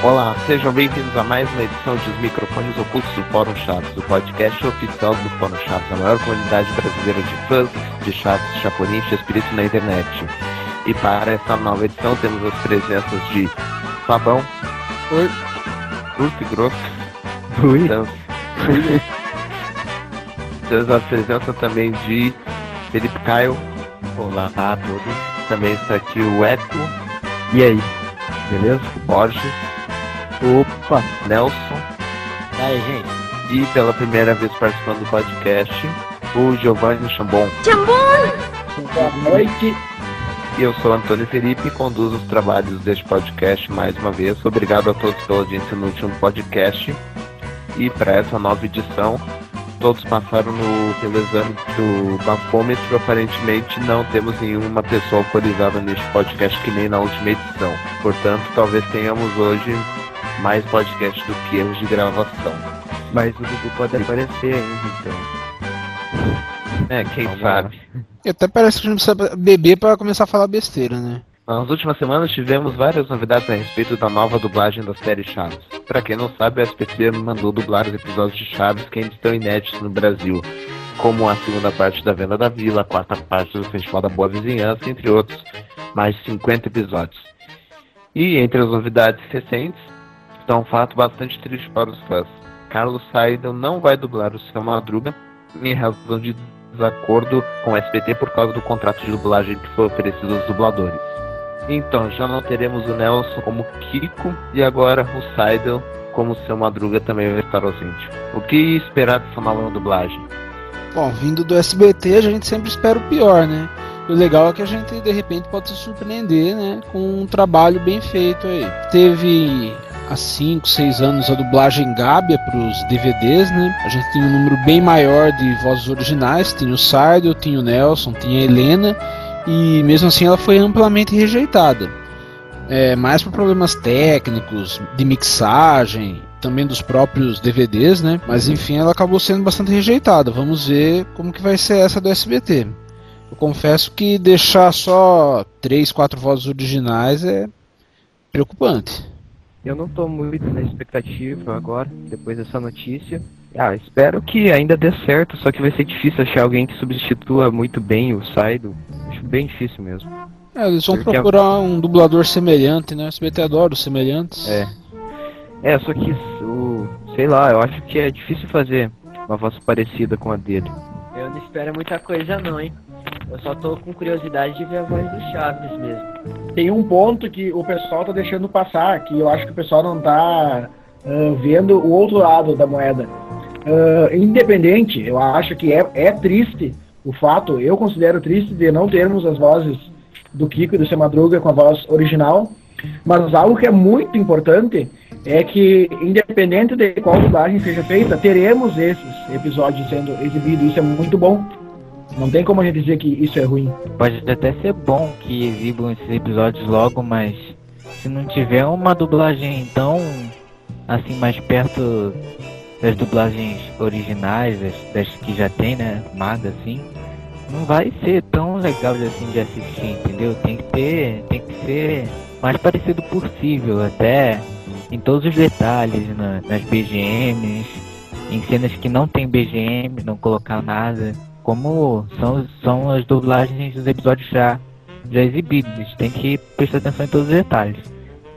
Olá, sejam bem-vindos a mais uma edição de Os Microfones Ocultos do Fórum Chaves, o podcast oficial do Fórum Chaves, a maior comunidade brasileira de fãs de Chaves, Chapolin e espíritos na internet. E para essa nova edição temos as presenças de Fabão. Oi. Curto e grosso. Oi. Temos a presença também de Felipe Caio. Olá a todos. Também está aqui o Eco. E aí? Beleza? Borges. Opa. Nelson. E aí, gente? E pela primeira vez participando do podcast, o Giovanni Chambon. Boa noite. E eu sou Antônio Felipe e conduzo os trabalhos deste podcast mais uma vez. Obrigado a todos pela audiência no último podcast. E para essa nova edição, todos passaram pelo exame do bafômetro. Aparentemente não temos nenhuma pessoa autorizada neste podcast que nem na última edição. Portanto, talvez tenhamos hoje mais podcast do que erros de gravação. Mas o Dudu pode aparecer ainda, então. Quem sabe. E até parece que a gente precisa beber pra começar a falar besteira, né? Nas últimas semanas tivemos várias novidades a respeito da nova dublagem da série Chaves. Pra quem não sabe, a SBT mandou dublar os episódios de Chaves que ainda estão inéditos no Brasil, como a segunda parte da Venda da Vila, a quarta parte do Festival da Boa Vizinhança, entre outros, mais de 50 episódios. E entre as novidades recentes, está um fato bastante triste para os fãs. Carlos Seidel não vai dublar o Seu Madruga, em razão de desacordo com o SBT por causa do contrato de dublagem que foi oferecido aos dubladores. Então, já não teremos o Nelson como Kiko e agora o Seidel como Seu Madruga também vai estar ausente. O que esperar dessa nova dublagem? Bom, vindo do SBT a gente sempre espera o pior, né? E o legal é que a gente de repente pode se surpreender, né? Com um trabalho bem feito aí. Teve há 5, 6 anos a dublagem Gábia para os DVDs, né? A gente tinha um número bem maior de vozes originais, tinha o Seidel, tinha o Nelson, tinha a Helena, e mesmo assim ela foi amplamente rejeitada. Mais por problemas técnicos, de mixagem, também dos próprios DVDs, né? Mas enfim, ela acabou sendo bastante rejeitada. Vamos ver como que vai ser essa do SBT. Eu confesso que deixar só 3, 4 vozes originais é preocupante. Eu não tô muito na expectativa agora, depois dessa notícia. Espero que ainda dê certo, só que vai ser difícil achar alguém que substitua muito bem o Seidel. Acho bem difícil mesmo. Eles vão procurar um dublador semelhante, né? O SBT adora os semelhantes. Só que sei lá, eu acho que é difícil fazer uma voz parecida com a dele. Eu não espero muita coisa não, hein? Eu só tô com curiosidade de ver a voz do Chaves mesmo. Tem um ponto que o pessoal tá deixando passar, que eu acho que o pessoal não tá vendo o outro lado da moeda. Independente, eu acho que é triste o fato, eu considero triste de não termos as vozes do Kiko e do Seu Madruga com a voz original, mas algo que é muito importante é que, independente de qual dublagem seja feita, teremos esses episódios sendo exibidos, isso é muito bom. Não tem como a gente dizer que isso é ruim. Pode até ser bom que exibam esses episódios logo, mas se não tiver uma dublagem tão assim mais perto das dublagens originais, das que já tem, né, maga assim, não vai ser tão legal assim de assistir, entendeu? Tem que ser mais parecido possível, até em todos os detalhes, nas BGMs, em cenas que não tem BGM, não colocar nada. Como são as dublagens dos episódios já exibidos, tem que prestar atenção em todos os detalhes.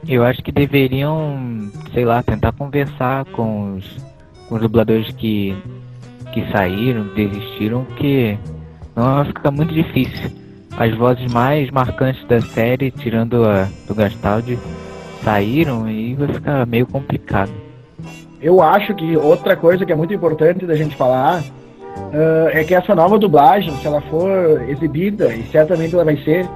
Eu acho que deveriam, sei lá, tentar conversar com os dubladores que saíram, desistiram, que não fica muito difícil. As vozes mais marcantes da série, tirando a do Gastaldi, saíram e vai ficar meio complicado. Eu acho que outra coisa que é muito importante da gente falar é que essa nova dublagem, se ela for exibida, e certamente ela vai ser,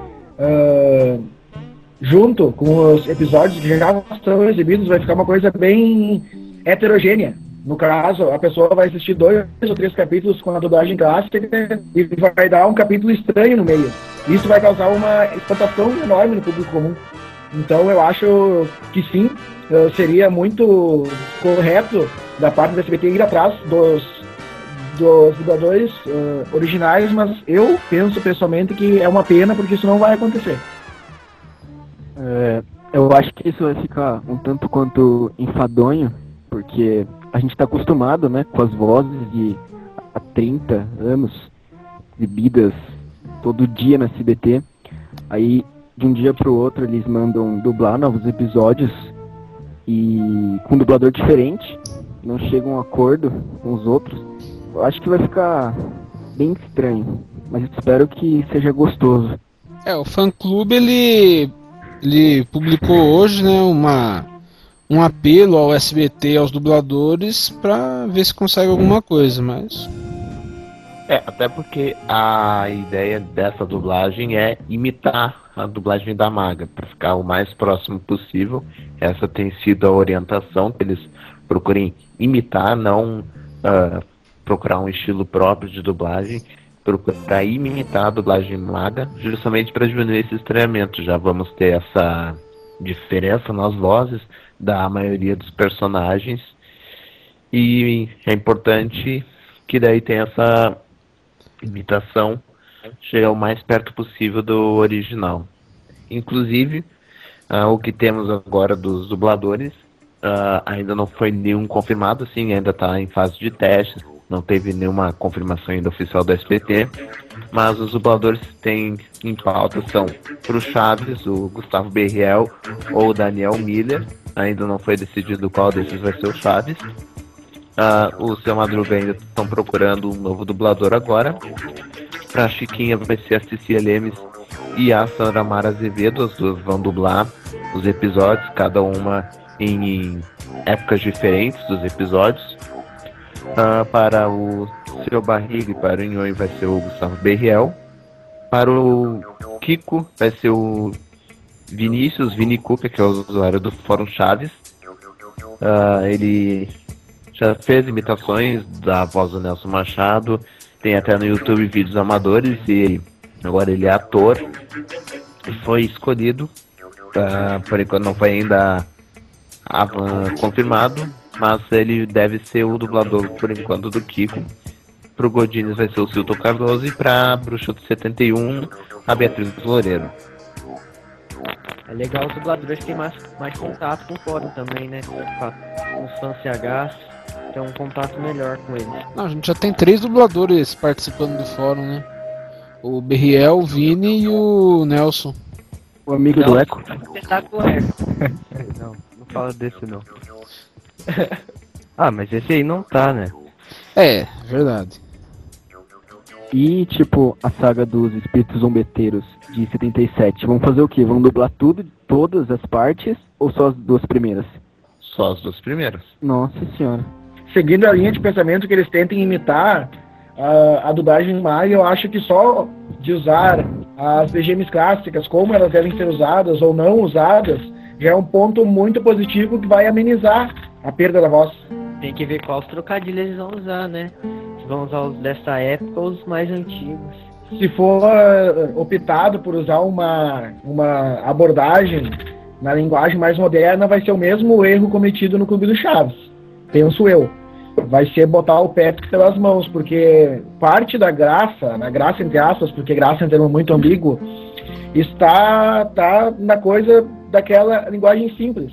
junto com os episódios que já estão exibidos, vai ficar uma coisa bem heterogênea. No caso, a pessoa vai assistir 2 ou 3 capítulos com a dublagem clássica e vai dar um capítulo estranho no meio. Isso vai causar uma espantação enorme no público comum. Então eu acho que sim, seria muito correto da parte da SBT ir atrás dos dubladores originais, mas eu penso pessoalmente que é uma pena porque isso não vai acontecer. Eu acho que isso vai ficar um tanto quanto enfadonho, porque a gente tá acostumado, né, com as vozes de há 30 anos, exibidas todo dia na SBT. Aí, de um dia pro outro, eles mandam dublar novos episódios e com um dublador diferente, não chegam a um acordo com os outros. Eu acho que vai ficar bem estranho, mas espero que seja gostoso. O fã-clube, ele publicou hoje, né, um apelo ao SBT, aos dubladores, pra ver se consegue alguma coisa, mas... Até porque a ideia dessa dublagem é imitar a dublagem da Maga, para ficar o mais próximo possível. Essa tem sido a orientação, que eles procurem imitar, não procurar um estilo próprio de dublagem, procurar imitar a dublagem Maga, justamente para diminuir esse estranhamento. Já vamos ter essa diferença nas vozes da maioria dos personagens, e é importante que daí tenha essa imitação chegar o mais perto possível do original. Inclusive, o que temos agora dos dubladores ainda não foi nenhum confirmado, assim, ainda está em fase de testes, não teve nenhuma confirmação ainda oficial do SBT, mas os dubladores que têm em pauta são pro Chaves, o Gustavo Berriel ou o Daniel Miller. Ainda não foi decidido qual desses vai ser o Chaves. O Seu Madruga ainda estão procurando um novo dublador agora. Pra Chiquinha vai ser a Cecília Lemes e a Sandra Mara Azevedo. As duas vão dublar os episódios, cada uma em épocas diferentes dos episódios. Para o Seu Barriga e para o Nhonho vai ser o Gustavo Berriel. Para o Kiko vai ser o Vinícius Vini Cuca, que é o usuário do Fórum Chaves. Ele já fez imitações da voz do Nelson Machado, tem até no YouTube vídeos amadores, e agora ele é ator e foi escolhido. Por enquanto não foi ainda confirmado, mas ele deve ser o dublador por enquanto do Kiko. Pro Godines vai ser o Silton Cardoso, e pra Bruxa do 71 a Beatriz Loureiro. É legal os dubladores terem mais contato com o fórum também, né? Com os fãs CH, ter um contato melhor com eles. Não, a gente já tem 3 dubladores participando do fórum, né? O Berriel, o Vini e o Nelson. O amigo do Eco. Espetacular. Não fala desse não. Mas esse aí não tá, né? Verdade. E, tipo, a saga dos Espíritos Zombeteiros de 77, vão fazer o quê? Vão dublar tudo, todas as partes, ou só as 2 primeiras? Só as 2 primeiras. Nossa senhora. Seguindo a linha de pensamento que eles tentem imitar a dublagem Maga, eu acho que só de usar as BGMs clássicas, como elas devem ser usadas ou não usadas, já é um ponto muito positivo que vai amenizar a perda da voz. Tem que ver quais trocadilhos eles vão usar, né? Se vão usar os dessa época ou os mais antigos. Se for optado por usar uma abordagem na linguagem mais moderna, vai ser o mesmo erro cometido no Clube do Chaves, penso eu. Vai ser botar o pé pelas mãos, porque parte da graça, na graça entre aspas, porque graça é um termo muito ambíguo, está na coisa daquela linguagem simples,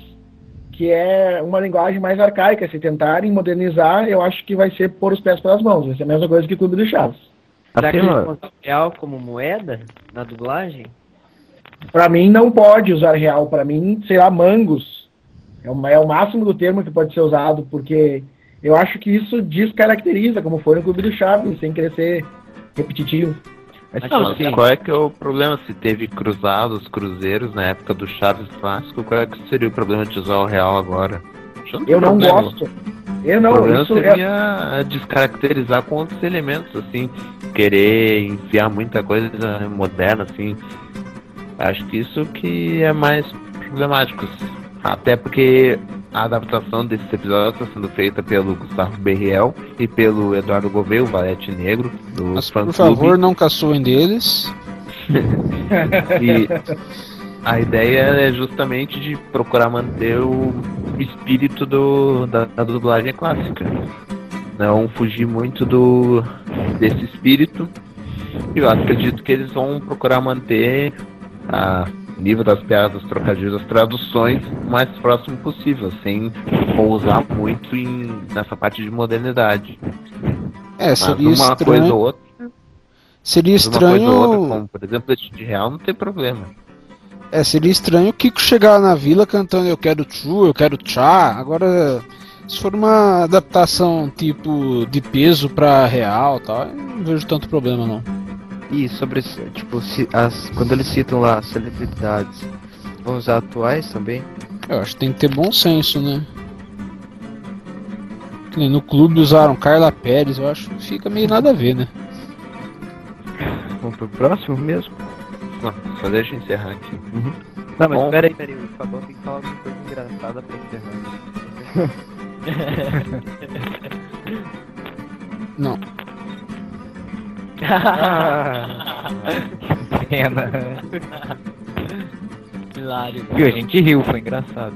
que é uma linguagem mais arcaica. Se tentarem modernizar, eu acho que vai ser pôr os pés pelas mãos, vai ser a mesma coisa que o Clube do Chaves. Será que eles vão usar real como moeda na dublagem? Pra mim não pode usar real, pra mim, sei lá, mangos. É o máximo do termo que pode ser usado, porque eu acho que isso descaracteriza, como foi no Clube do Chaves, sem querer ser repetitivo. Mas qual é que é o problema? Se teve cruzados, cruzeiros na época do Chaves clássico, qual é que seria o problema de usar o real agora? Eu não gosto. O problema seria descaracterizar com outros elementos, assim, querer enfiar muita coisa moderna, assim. Acho que isso que é mais problemático. Até porque a adaptação desses episódios está sendo feita pelo Gustavo Berriel e pelo Eduardo Gouveia, o Valete Negro, do Mas, fã-clube. por favor, não caçoem deles. E a ideia é justamente de procurar manter o espírito da dublagem clássica. Não fugir muito desse espírito. E eu acredito que eles vão procurar manter nível das piadas, trocadilhos, das traduções o mais próximo possível, sem pousar muito nessa parte de modernidade. Seria mas uma estranho. Coisa ou outra, Seria estranho. Uma coisa ou outra, como por exemplo, de real, não tem problema. Seria estranho o Kiko chegar na vila cantando eu quero tchu, eu quero tchá. Agora, se for uma adaptação tipo de peso pra real, tal, eu não vejo tanto problema não. E sobre, tipo, quando eles citam lá celebridades, vão usar atuais também? Eu acho que tem que ter bom senso, né? Que nem no clube usaram Carla Pérez, eu acho que fica meio nada a ver, né? Vamos pro próximo mesmo? Não, só deixa eu encerrar aqui. Uhum. Não, mas peraí, o Fabão tem que falar alguma coisa engraçada pra encerrar. Não. Que pena. Hilário. E a gente riu, foi engraçado.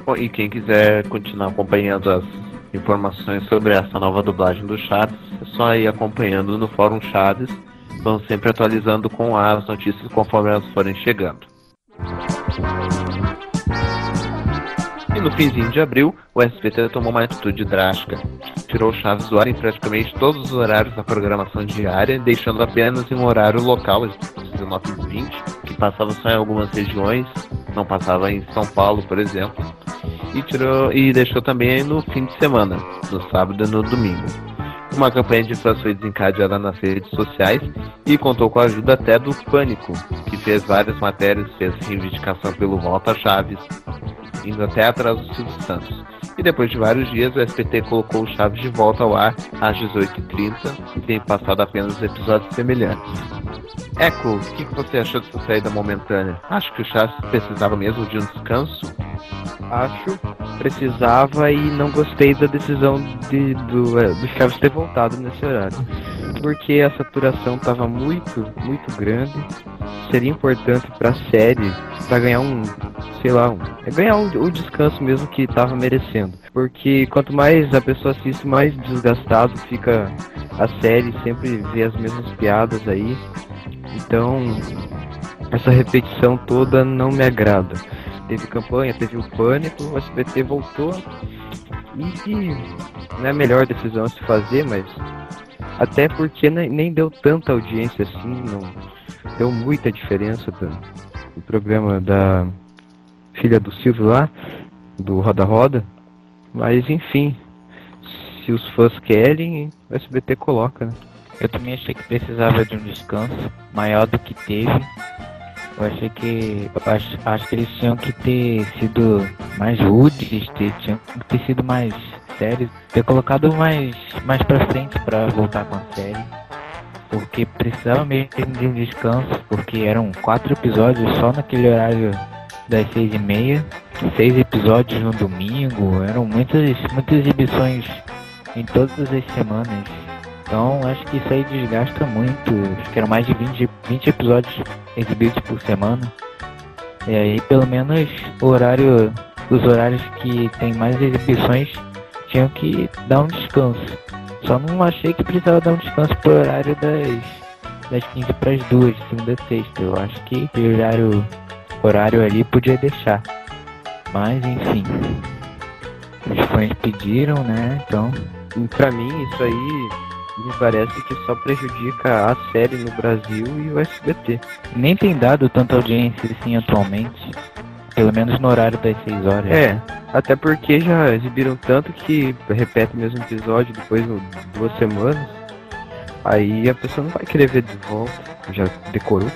Bom, e quem quiser continuar acompanhando as informações sobre essa nova dublagem do Chaves, é só ir acompanhando no Fórum Chaves. Vão sempre atualizando com as notícias conforme elas forem chegando. E no finzinho de abril, o SBT tomou uma atitude drástica. Tirou Chaves do ar em praticamente todos os horários da programação diária, deixando apenas em um horário local, às 19h20, que passava só em algumas regiões, não passava em São Paulo, por exemplo. E deixou também no fim de semana, no sábado e no domingo. Uma campanha de fãs foi desencadeada nas redes sociais e contou com a ajuda até do Pânico, que fez várias matérias, fez reivindicação pelo Volta Chaves, indo até atrás do Silvio Santos. E depois de vários dias, o SBT colocou o Chaves de volta ao ar às 18h30 e tem passado apenas episódios semelhantes. Echo, o que você achou dessa saída momentânea? Acho que o Chaves precisava mesmo de um descanso? Acho, precisava, e não gostei da decisão do Chaves ter voltado nesse horário. Porque a saturação estava muito grande. Seria importante para a série, para ganhar o descanso mesmo que estava merecendo. Porque quanto mais a pessoa assiste, mais desgastado fica a série, sempre vê as mesmas piadas aí. Então, essa repetição toda não me agrada. Teve campanha, teve o Pânico, o SBT voltou, e não é a melhor decisão a se fazer, mas até porque nem deu tanta audiência assim, não deu muita diferença do programa da filha do Silvio lá, do Roda Roda, mas enfim, se os fãs querem, o SBT coloca, né? Eu também achei que precisava de um descanso maior do que teve. Acho que eles tinham que ter sido mais rudes, tinham que ter sido mais sérios, ter colocado mais pra frente pra voltar com a série. Porque precisava mesmo de um descanso, porque eram 4 episódios só naquele horário das 6h30, 6 episódios no domingo, eram muitas exibições em todas as semanas. Então acho que isso aí desgasta muito. Acho que eram mais de 20 episódios exibidos por semana. E aí pelo menos os horários que tem mais exibições tinham que dar um descanso. Só não achei que precisava dar um descanso pro horário das 15 para as 2, segunda e sexta. Eu acho que aquele horário ali podia deixar. Mas enfim, os fãs pediram, né? Então, pra mim isso aí me parece que só prejudica a série no Brasil e o SBT. Nem tem dado tanta audiência assim atualmente, pelo menos no horário das 6 horas. Até porque já exibiram tanto que repete o mesmo episódio depois de 2 semanas. Aí a pessoa não vai querer ver de volta, já decorou.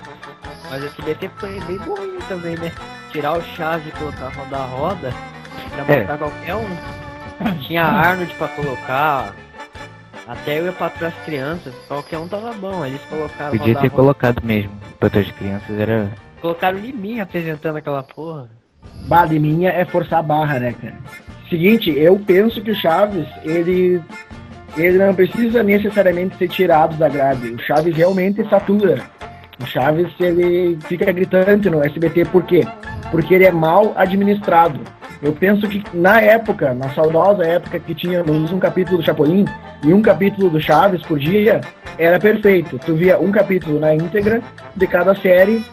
Mas o SBT foi bem boinho também, né? Tirar o Chaves e colocar roda-roda pra botar qualquer um. Tinha Arnold pra colocar. Até eu ia pra trás crianças, qualquer um tava bom, eles colocaram. Podia ter colocado mesmo, pra trás crianças era. Colocaram Liminha apresentando aquela porra. Liminha é forçar a barra, né, cara? Seguinte, eu penso que o Chaves, ele não precisa necessariamente ser tirado da grade. O Chaves realmente satura. O Chaves, ele fica gritante no SBT, por quê? Porque ele é mal administrado. Eu penso que na época, na saudosa época que tínhamos um capítulo do Chapolin e um capítulo do Chaves por dia, era perfeito. Tu via um capítulo na íntegra de cada série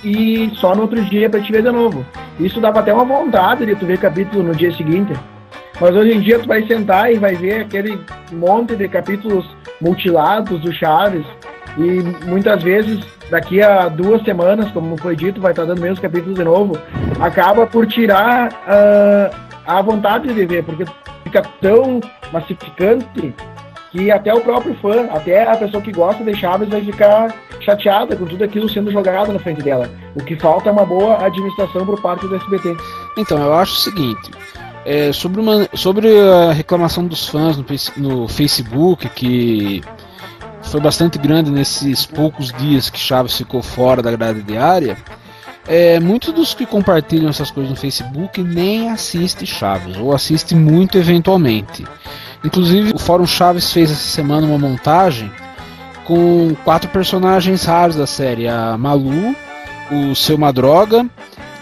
e só no outro dia pra te ver de novo. Isso dava até uma vontade de tu ver capítulo no dia seguinte. Mas hoje em dia tu vai sentar e vai ver aquele monte de capítulos mutilados do Chaves, e muitas vezes daqui a 2 semanas, como foi dito, vai estar dando mesmo capítulos de novo, acaba por tirar a vontade de ver, porque fica tão massificante que até o próprio fã, até a pessoa que gosta de Chaves vai ficar chateada com tudo aquilo sendo jogado na frente dela. O que falta é uma boa administração por parte do SBT. Então, eu acho o seguinte, sobre a reclamação dos fãs no Facebook, que foi bastante grande nesses poucos dias que Chaves ficou fora da grade diária, muitos dos que compartilham essas coisas no Facebook nem assistem Chaves, ou assistem muito eventualmente. Inclusive, o Fórum Chaves fez essa semana uma montagem com 4 personagens raros da série: a Malu, o Seu Madroga,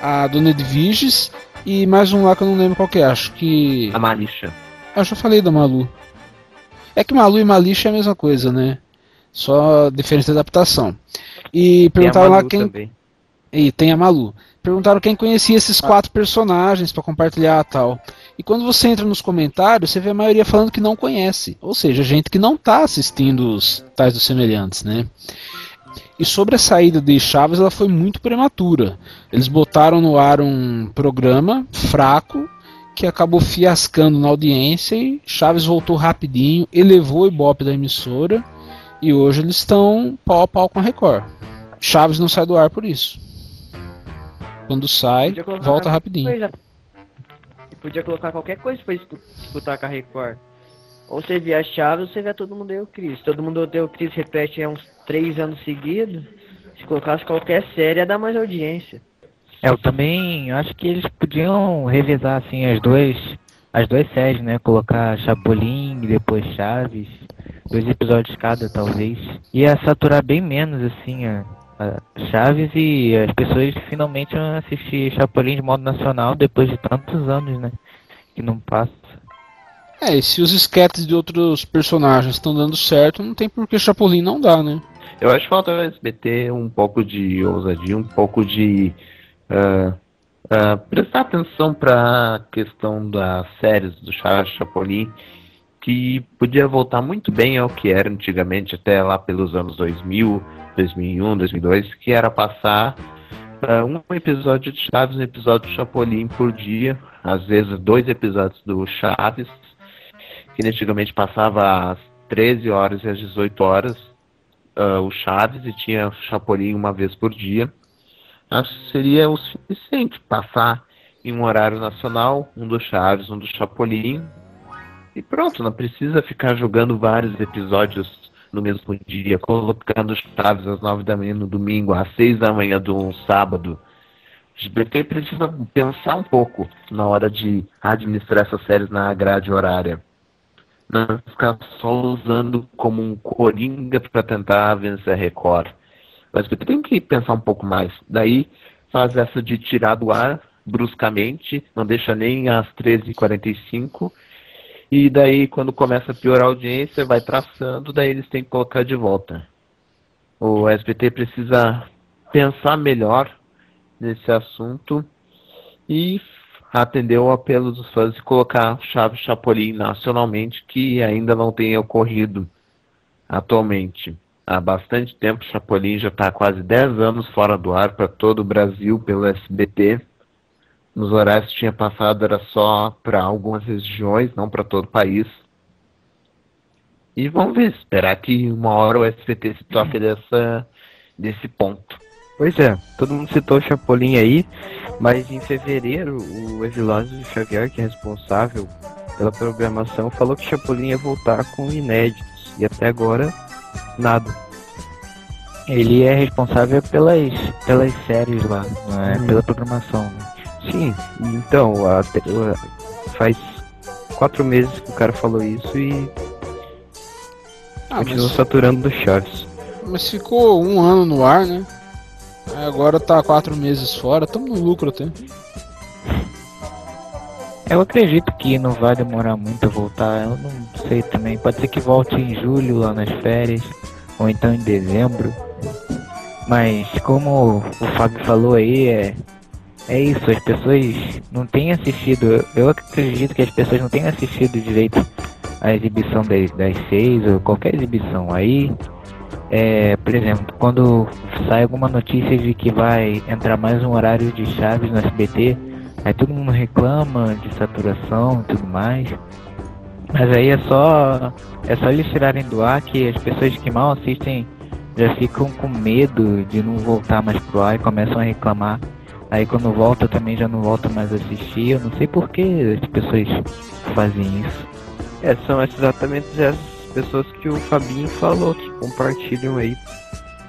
a Dona Edviges e mais um lá que eu não lembro qual que é, acho que... A Malixa. Eu já falei da Malu. É que Malu e Malixa é a mesma coisa, né? Só diferente de adaptação. E perguntaram lá quem... Também. E tem a Malu. Perguntaram quem conhecia esses 4 personagens para compartilhar e tal. E quando você entra nos comentários, você vê a maioria falando que não conhece. Ou seja, gente que não está assistindo os Tais dos Semelhantes, né? E sobre a saída de Chaves, ela foi muito prematura. Eles botaram no ar um programa fraco que acabou fiascando na audiência, e Chaves voltou rapidinho, elevou o Ibope da emissora, e hoje eles estão pau a pau com a Record. Chaves não sai do ar por isso. Quando sai, volta rapidinho. Podia colocar qualquer coisa pra disputar com a Record. Ou você via Chaves, ou você via Todo Mundo Odeia o Chris. Todo Mundo Odeia o Chris repete há uns 3 anos seguidos. Se colocasse qualquer série, ia dar mais audiência. Eu também acho que eles podiam revezar assim as duas séries, né? Colocar Chapolin e depois Chaves, 2 episódios cada, talvez. Ia saturar bem menos assim a Chaves, e as pessoas finalmente vão assistir Chapolin de modo nacional depois de tantos anos, né? Que não passa. E se os esquetes de outros personagens estão dando certo, não tem por que Chapolin não dá, né? Eu acho que falta ao SBT um pouco de ousadia, um pouco de prestar atenção para a questão das séries do Chapolin, que podia voltar muito bem ao que era antigamente, até lá pelos anos 2000, 2001, 2002, que era passar um episódio de Chaves, um episódio de Chapolin por dia, às vezes 2 episódios do Chaves, que antigamente passava às 13 horas e às 18 horas o Chaves, e tinha Chapolin uma vez por dia. Acho que seria o suficiente passar em um horário nacional, um do Chaves, um do Chapolin, e pronto, não precisa ficar jogando vários episódios no mesmo dia, colocando Chaves às 9 da manhã no domingo, às 6 da manhã do sábado. O SBT precisa pensar um pouco na hora de administrar essas séries na grade horária. Não ficar só usando como um coringa para tentar vencer a Record. O SBT tem que pensar um pouco mais. Daí faz essa de tirar do ar bruscamente, não deixa nem às 13h45. E daí, quando começa a piorar a audiência, vai traçando, daí eles têm que colocar de volta. O SBT precisa pensar melhor nesse assunto e atender o apelo dos fãs e colocar Chaves Chapolin nacionalmente, que ainda não tem ocorrido atualmente. Há bastante tempo, Chapolin já está há quase 10 anos fora do ar para todo o Brasil pelo SBT. Nos horários que tinha passado era só para algumas regiões, não para todo o país. E vamos ver, esperar que uma hora o SBT se toque desse ponto. Pois é, todo mundo citou o Chapolin aí, mas em fevereiro o Evilásio Xavier, que é responsável pela programação, falou que Chapolin ia voltar com inéditos, e até agora nada. Ele é responsável pelas séries lá, não é? Pela programação, né? Sim, então, faz 4 meses que o cara falou isso e continua saturando do Chaves. Mas ficou 1 ano no ar, né? Agora tá 4 meses fora, estamos no lucro até. Eu acredito que não vai demorar muito a voltar, eu não sei também. Pode ser que volte em julho, lá nas férias, ou então em dezembro. Mas como o Fábio falou aí, é isso, as pessoas não têm assistido, eu acredito que as pessoas não têm assistido direito a exibição das 6 ou qualquer exibição. Aí, por exemplo, quando sai alguma notícia de que vai entrar mais um horário de Chaves no SBT, aí todo mundo reclama de saturação e tudo mais. Mas aí é só eles tirarem do ar que as pessoas que mal assistem já ficam com medo de não voltar mais pro ar e começam a reclamar. Aí quando volta também já não volta mais a assistir. Eu não sei por que as pessoas fazem isso. São exatamente essas pessoas que o Fabinho falou, que compartilham aí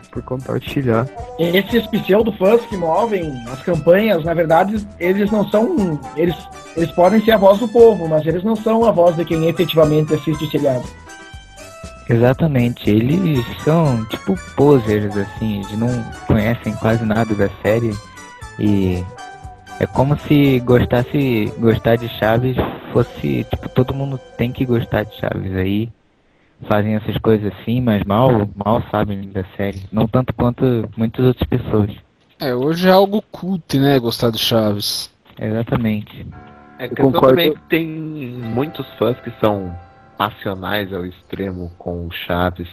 por compartilhar. Esses pseudo-fãs que movem as campanhas, na verdade, eles não são... Eles podem ser a voz do povo, mas eles não são a voz de quem efetivamente assiste o seriado. Exatamente, eles são tipo posers, assim, eles não conhecem quase nada da série. E é como se gostar de Chaves fosse, tipo, todo mundo tem que gostar de Chaves. Aí fazem essas coisas assim, mas mal sabem da série. Não tanto quanto muitas outras pessoas. Hoje é algo cult, né, gostar de Chaves. Exatamente. É que eu também tem muitos fãs que são passionais ao extremo com o Chaves.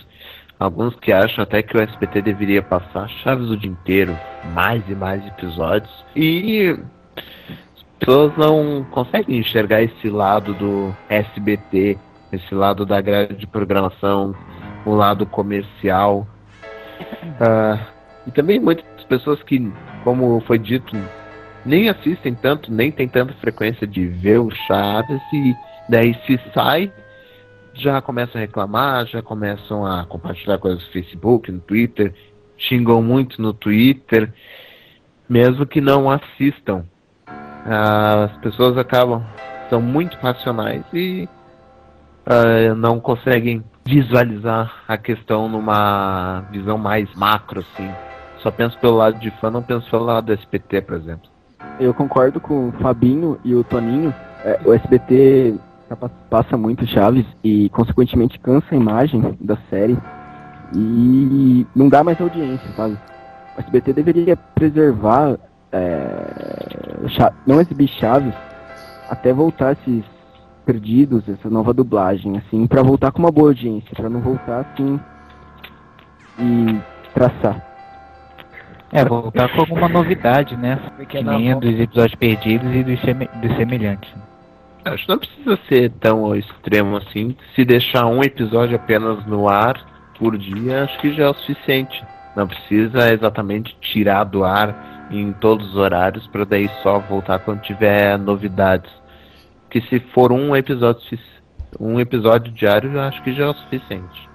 Alguns que acham até que o SBT deveria passar Chaves o dia inteiro, mais e mais episódios. E as pessoas não conseguem enxergar esse lado do SBT, esse lado da grade de programação, o lado comercial. E também muitas pessoas que, como foi dito, nem assistem tanto, nem tem tanta frequência de ver o Chaves, e daí se sai, já começam a reclamar, já começam a compartilhar coisas no Facebook, no Twitter, xingam muito no Twitter, mesmo que não assistam. As pessoas são muito passionais e não conseguem visualizar a questão numa visão mais macro, assim. Só penso pelo lado de fã, não penso pelo lado do SBT, por exemplo. Eu concordo com o Fabinho e o Toninho. O SBT passa muito Chaves e, consequentemente, cansa a imagem da série e não dá mais audiência, sabe? O SBT deveria preservar, não exibir Chaves até voltar esses perdidos, essa nova dublagem, assim, pra voltar com uma boa audiência, pra não voltar assim e traçar. Voltar com alguma novidade, né? Que nem dos episódios perdidos e dos semelhantes. Acho que não precisa ser tão ao extremo assim. Se deixar um episódio apenas no ar por dia, acho que já é o suficiente. Não precisa exatamente tirar do ar em todos os horários para daí só voltar quando tiver novidades. Que se for um episódio diário, eu acho que já é o suficiente.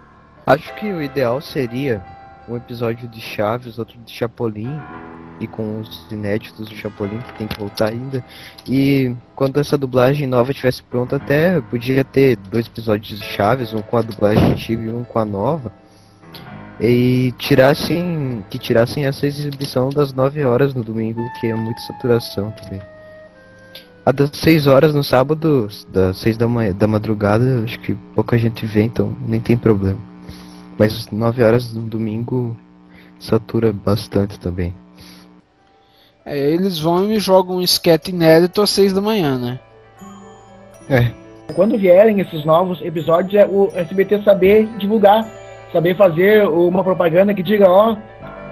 Acho que o ideal seria um episódio de Chaves, outro de Chapolin, e com os inéditos do Chapolin, que tem que voltar ainda. E quando essa dublagem nova estivesse pronta, até podia ter 2 episódios de Chaves, um com a dublagem antiga e um com a nova. E tirassem essa exibição das 9 horas no domingo, que é muita saturação também. A das 6 horas no sábado, das 6 da madrugada, acho que pouca gente vê, então nem tem problema. Mas 9 horas no domingo satura bastante também. Eles vão e me jogam um sketch inédito às 6 da manhã, né? Quando vierem esses novos episódios, é o SBT saber divulgar, saber fazer uma propaganda que diga,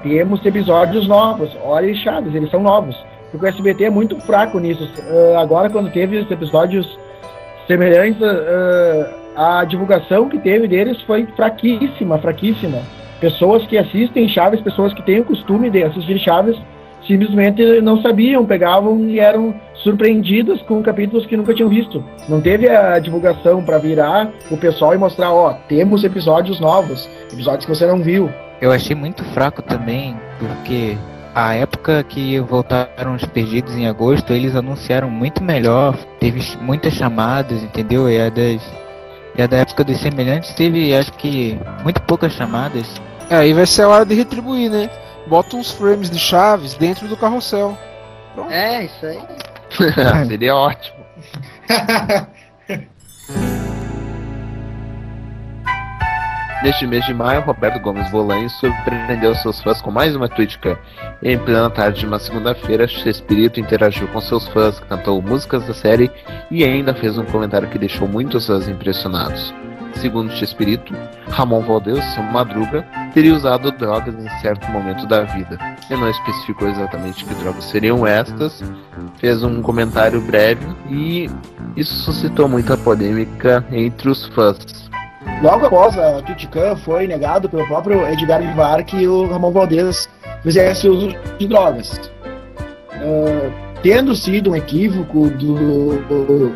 temos episódios novos, olha Chaves, eles são novos. Porque o SBT é muito fraco nisso. Agora, quando teve os episódios semelhantes, a divulgação que teve deles foi fraquíssima. Pessoas que assistem Chaves, pessoas que têm o costume de assistir Chaves, simplesmente não sabiam, pegavam e eram surpreendidas com capítulos que nunca tinham visto. Não teve a divulgação para virar o pessoal e mostrar, temos episódios novos, episódios que você não viu. Eu achei muito fraco também, porque a época que voltaram os Perdidos em agosto, eles anunciaram muito melhor, teve muitas chamadas, entendeu? E a da época dos Semelhantes teve, acho que, muito poucas chamadas. Aí vai ser a hora de retribuir, né? Bota uns frames de Chaves dentro do carrossel. Pronto. Isso aí. Seria ótimo. Neste mês de maio, Roberto Gomes Bolanho surpreendeu seus fãs com mais uma crítica. Em plena tarde de uma segunda-feira, Chespirito interagiu com seus fãs, cantou músicas da série e ainda fez um comentário que deixou muitos fãs impressionados. Segundo Chespirito, Ramon Valdez, seu Madruga, teria usado drogas em certo momento da vida. Ele não especificou exatamente que drogas seriam estas, fez um comentário breve e isso suscitou muita polêmica entre os fãs. Logo após a Tuticã, foi negado pelo próprio Edgar Vivar que o Ramon Valdez fizesse uso de drogas. Tendo sido um equívoco do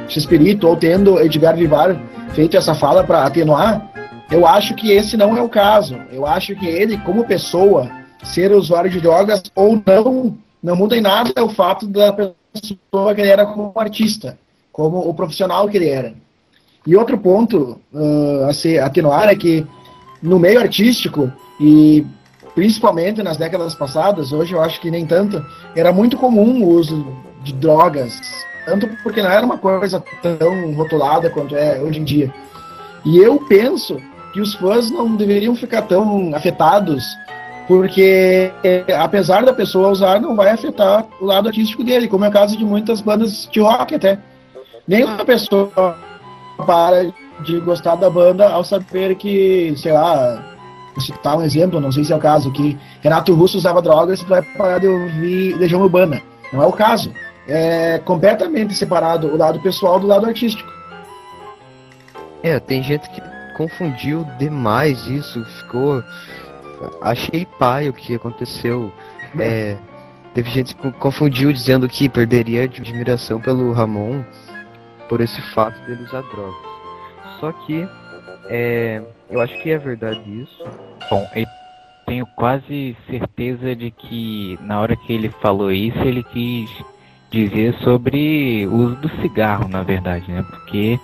Chespirito, ou tendo Edgar Vivar feito essa fala para atenuar, eu acho que esse não é o caso. Eu acho que ele, como pessoa, ser usuário de drogas ou não muda em nada o fato da pessoa que ele era como artista, como o profissional que ele era. E outro ponto a se atenuar é que no meio artístico, e principalmente nas décadas passadas, hoje eu acho que nem tanto, era muito comum o uso de drogas, tanto porque não era uma coisa tão rotulada quanto é hoje em dia. E eu penso que os fãs não deveriam ficar tão afetados, porque apesar da pessoa usar, não vai afetar o lado artístico dele, como é o caso de muitas bandas de rock até. Nenhuma pessoa para de gostar da banda ao saber que, sei lá, vou citar um exemplo, não sei se é o caso, que Renato Russo usava drogas e vai parar de ouvir Legião Urbana. Não é o caso. É completamente separado o lado pessoal do lado artístico. Tem gente que confundiu demais isso, ficou... Achei pai o que aconteceu. Teve gente que confundiu dizendo que perderia de admiração pelo Ramon por esse fato dele usar drogas. Só que eu acho que é verdade isso. Bom, eu tenho quase certeza de que na hora que ele falou isso, ele quis dizer sobre o uso do cigarro, na verdade, né? Porque,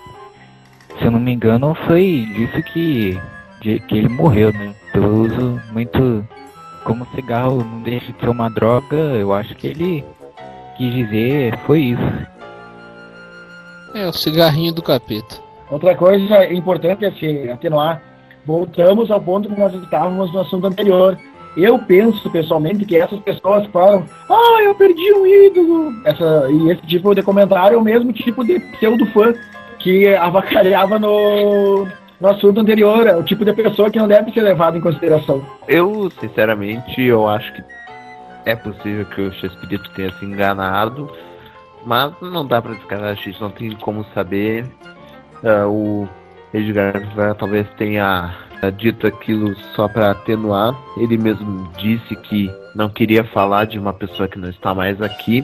se eu não me engano, foi disso que ele morreu, né? Pelo uso muito... Como cigarro não deixa de ser uma droga, eu acho que ele quis dizer foi isso. O cigarrinho do capeta. Outra coisa importante é se atenuar. Voltamos ao ponto que nós estávamos no assunto anterior. Eu penso, pessoalmente, que essas pessoas falam eu perdi um ídolo. E esse tipo de comentário é o mesmo tipo de pseudo-fã que avacalhava no assunto anterior. É o tipo de pessoa que não deve ser levado em consideração. Eu, sinceramente, eu acho que é possível que o Chespirito tenha se enganado, mas não dá pra descartar, a gente não tem como saber. O Edgar talvez tenha dito aquilo só para atenuar. Ele mesmo disse que não queria falar de uma pessoa que não está mais aqui.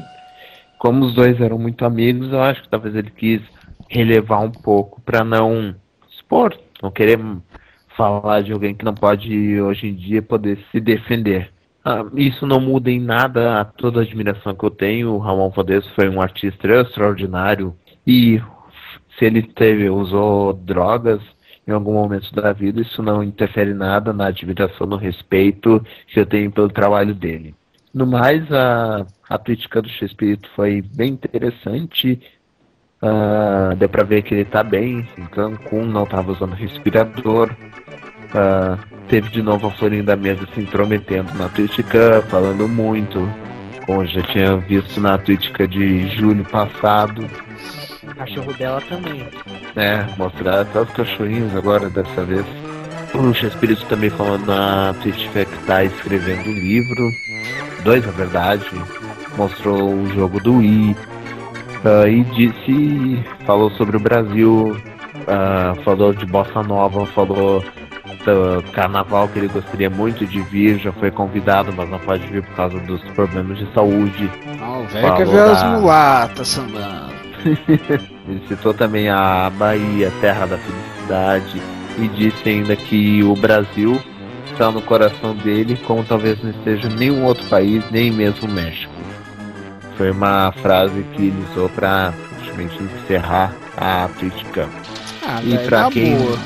Como os dois eram muito amigos, eu acho que talvez ele quis relevar um pouco para não expor, não querer falar de alguém que não pode hoje em dia poder se defender. Isso não muda em nada a toda a admiração que eu tenho. O Ramon Valdez foi um artista extraordinário e se ele usou drogas em algum momento da vida, isso não interfere nada na admiração, no respeito que eu tenho pelo trabalho dele. No mais, a crítica do Chespirito foi bem interessante. Deu pra ver que ele tá bem em Cancún, não tava usando respirador. Teve de novo a Florinha da Mesa se intrometendo na crítica, falando muito, como eu já tinha visto na crítica de julho passado. O cachorro dela também. Mostrar até os cachorrinhos agora dessa vez. O Chespirito também falando na crítica que tá escrevendo um livro, 2 na verdade, mostrou o jogo do Wii, e falou sobre o Brasil, falou de Bossa Nova, falou do carnaval que ele gostaria muito de vir, já foi convidado, mas não pode vir por causa dos problemas de saúde. O velho quer ver as mulatas sambando. Ele citou também a Bahia, terra da felicidade, e disse ainda que o Brasil está no coração dele, como talvez não esteja nenhum outro país, nem mesmo o México. Foi uma frase que ele usou para praticamente encerrar a crítica. E pra quem... boa.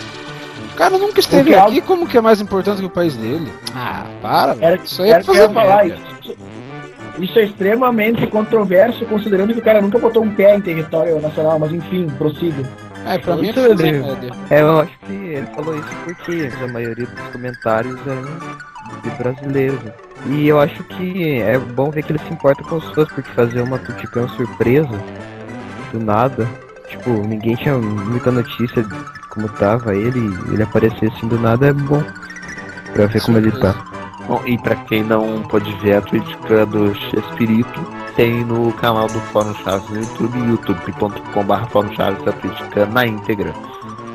O cara nunca esteve aqui, como que é mais importante que o país dele? Para. Isso aí é fazer falar isso é extremamente controverso, considerando que o cara nunca botou um pé em território nacional, mas enfim, prossiga. Pra mim é fazer média. Eu acho que ele falou isso porque a maioria dos comentários eram de brasileiros. E eu acho que é bom ver que ele se importa com os fãs, porque fazer uma Tuticam surpresa, do nada, tipo, ninguém tinha muita notícia de como tava ele aparecer assim do nada é bom, pra ver como ele tá. Bom, e pra quem não pode ver a Tuticam do Chespirito, tem no canal do Fórum Chaves no YouTube, youtube.com/Fórum Chaves da Tuticam na íntegra.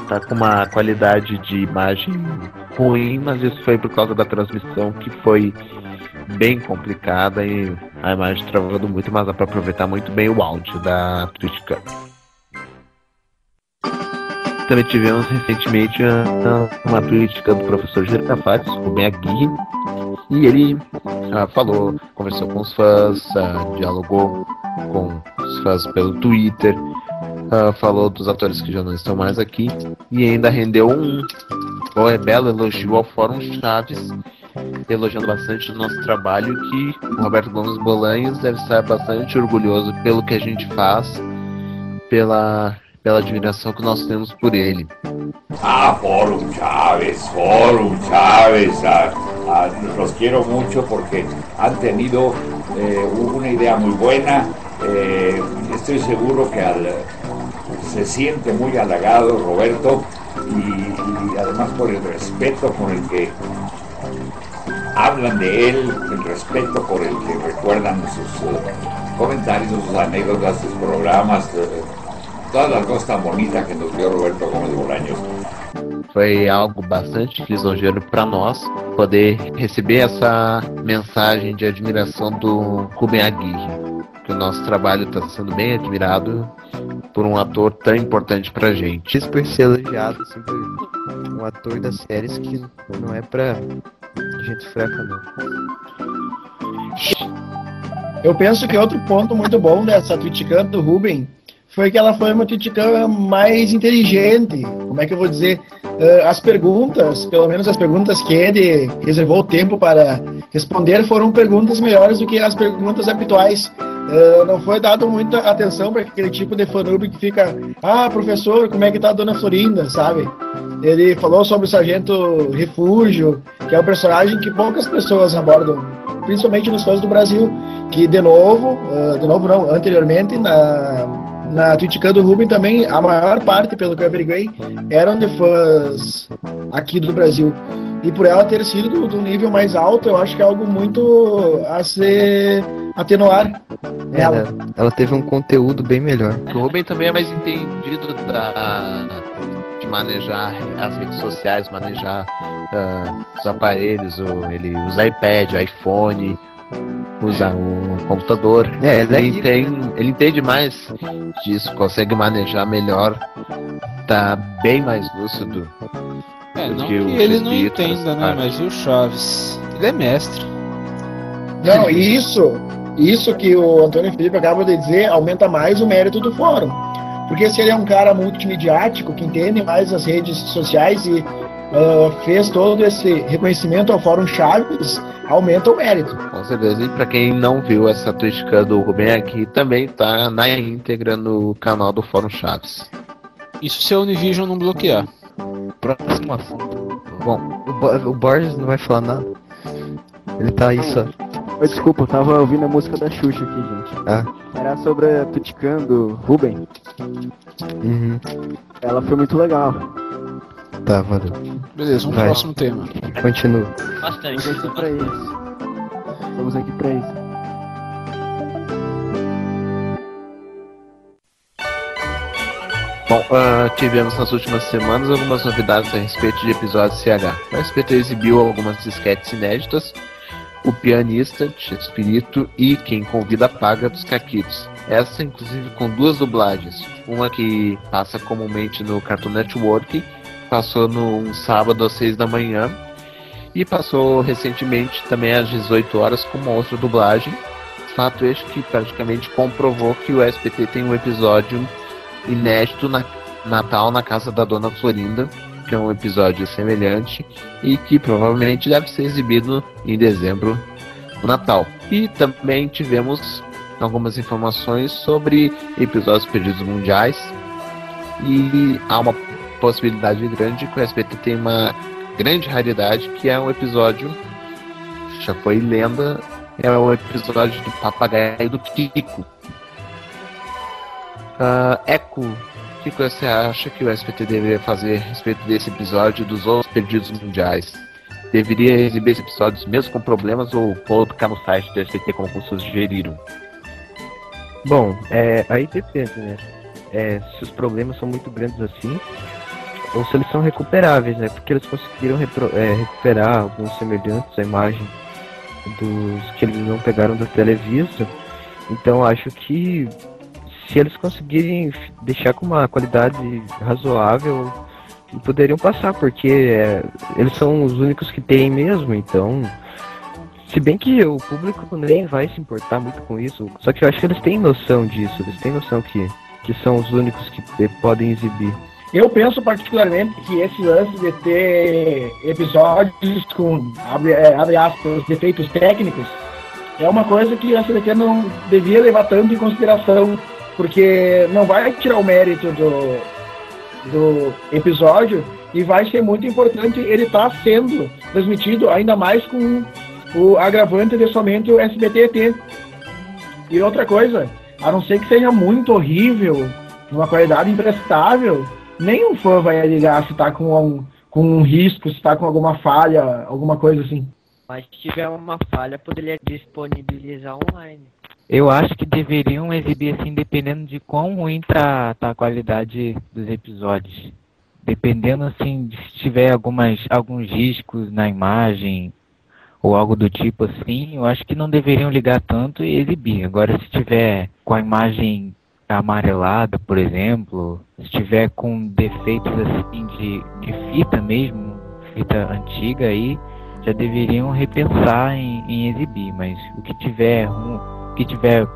Tá com uma qualidade de imagem ruim, mas isso foi por causa da transmissão, que foi bem complicada e a imagem travando muito, mas dá para aproveitar muito bem o áudio da Tuticam. Também tivemos recentemente uma Tuticam do professor Girafales, o Rubem Aguirre, e ele conversou com os fãs, dialogou com os fãs pelo Twitter, falou dos atores que já não estão mais aqui e ainda rendeu um belo elogio ao Fórum Chaves, elogiando bastante o nosso trabalho, que o Roberto Gomes Bolanhos deve estar bastante orgulhoso pelo que a gente faz, pela admiração que nós temos por ele. Fórum Chaves, los quiero mucho porque han tenido una idea muy buena. Estoy seguro que se siente muy halagado Roberto y además por el respeto con el que hablan de él, el respeto por el que recuerdan sus comentarios, sus anécdotas, sus programas, todas las cosas tan bonitas que nos dio Roberto Gómez Bolaños. Foi algo bastante lisonjeiro para nós poder receber essa mensagem de admiração do Rubem Aguirre, que o nosso trabalho está sendo bem admirado por um ator tão importante pra gente. Isso por ser elogiado assim, por um ator das séries que não é pra gente fraca, não. Eu penso que outro ponto muito bom dessa Tuticam do Rubem foi que ela foi uma Tuticam mais inteligente. Como é que eu vou dizer? As perguntas, pelo menos as perguntas que ele reservou tempo para responder, foram perguntas melhores do que as perguntas habituais. Não foi dado muita atenção para aquele tipo de fanube que fica: professor, como é que tá a Dona Florinda, sabe? Ele falou sobre o Sargento Refúgio, que é um personagem que poucas pessoas abordam, principalmente nos fãs do Brasil, que anteriormente na Tuticam do Rubem também, a maior parte, pelo que eu averiguei, eram de fãs aqui do Brasil. E por ela ter sido do nível mais alto, eu acho que é algo muito a se atenuar. Ela teve um conteúdo bem melhor. O Rubem também é mais entendido de manejar as redes sociais, manejar os aparelhos, ele usa iPad, iPhone, usa o computador. Ele entende mais disso, consegue manejar melhor, tá bem mais lúcido. Não que ele não entenda, né? Mas e o Chaves? Ele é mestre. Não, isso que o Antônio Felipe acaba de dizer aumenta mais o mérito do fórum. Porque se ele é um cara multimediático, que entende mais as redes sociais e fez todo esse reconhecimento ao Fórum Chaves, aumenta o mérito. Com certeza. E pra quem não viu essa Tuticam do Rubem aqui, também tá na íntegra no canal do Fórum Chaves. Isso se a Univision não bloquear. Próximo assunto. Bom, o Borges não vai falar nada. Ele tá aí só. Desculpa, eu tava ouvindo a música da Xuxa aqui, gente. Era sobre a Tuticam do Rubem. Uhum. Ela foi muito legal. Tá, valeu. Beleza, próximo tema. Continua. Bastante. Vamos aqui pra isso. Vamos aqui pra isso. Bom, tivemos nas últimas semanas algumas novidades a respeito de episódios CH. O SBT exibiu algumas disquetes inéditas, O Pianista, de Chespirito e Quem Convida Paga, dos Caquitos. Essa, inclusive, com duas dublagens. Uma que passa comumente no Cartoon Network, passou num sábado às 6 da manhã, e passou recentemente também às 18 horas com uma outra dublagem. Fato este que praticamente comprovou que o SBT tem um episódio inédito Natal na Casa da Dona Florinda, que é um episódio semelhante e que provavelmente deve ser exibido em dezembro, no Natal. E também tivemos algumas informações sobre episódios perdidos mundiais, e há uma possibilidade grande que o SBT tem uma grande raridade, que é um episódio, já foi lenda, é o episódio do Papagaio do Kiko. Eco, o que você acha que o SBT deveria fazer a respeito desse episódio e dos outros perdidos mundiais? Deveria exibir esses episódios mesmo com problemas ou colocar no site do SBT como vocês sugeriram? Bom, aí depende, né? Se os problemas são muito grandes assim, ou se eles são recuperáveis, né? Porque eles conseguiram recuperar alguns semelhantes à imagem dos que eles não pegaram da Televisa. Então acho que se eles conseguirem deixar com uma qualidade razoável, poderiam passar, porque eles são os únicos que tem mesmo, então... Se bem que o público nem vai se importar muito com isso, só que eu acho que eles têm noção disso, eles têm noção que são os únicos que podem exibir. Eu penso particularmente que esse lance de ter episódios com, abre aspas, defeitos técnicos, é uma coisa que a SBT não devia levar tanto em consideração, porque não vai tirar o mérito do episódio e vai ser muito importante ele estar sendo transmitido, ainda mais com o agravante de somente o SBT. E outra coisa, a não ser que seja muito horrível, numa qualidade imprestável, nenhum fã vai ligar se tá com um risco, se tá com alguma falha, alguma coisa assim. Mas se tiver uma falha, poderia disponibilizar online. Eu acho que deveriam exibir assim, dependendo de quão ruim tá a qualidade dos episódios. Dependendo assim, de se tiver alguns riscos na imagem ou algo do tipo assim, eu acho que não deveriam ligar tanto e exibir. Agora, se tiver com a imagem amarelada, por exemplo, se tiver com defeitos assim de fita mesmo, fita antiga aí, já deveriam repensar em exibir, mas o que tiver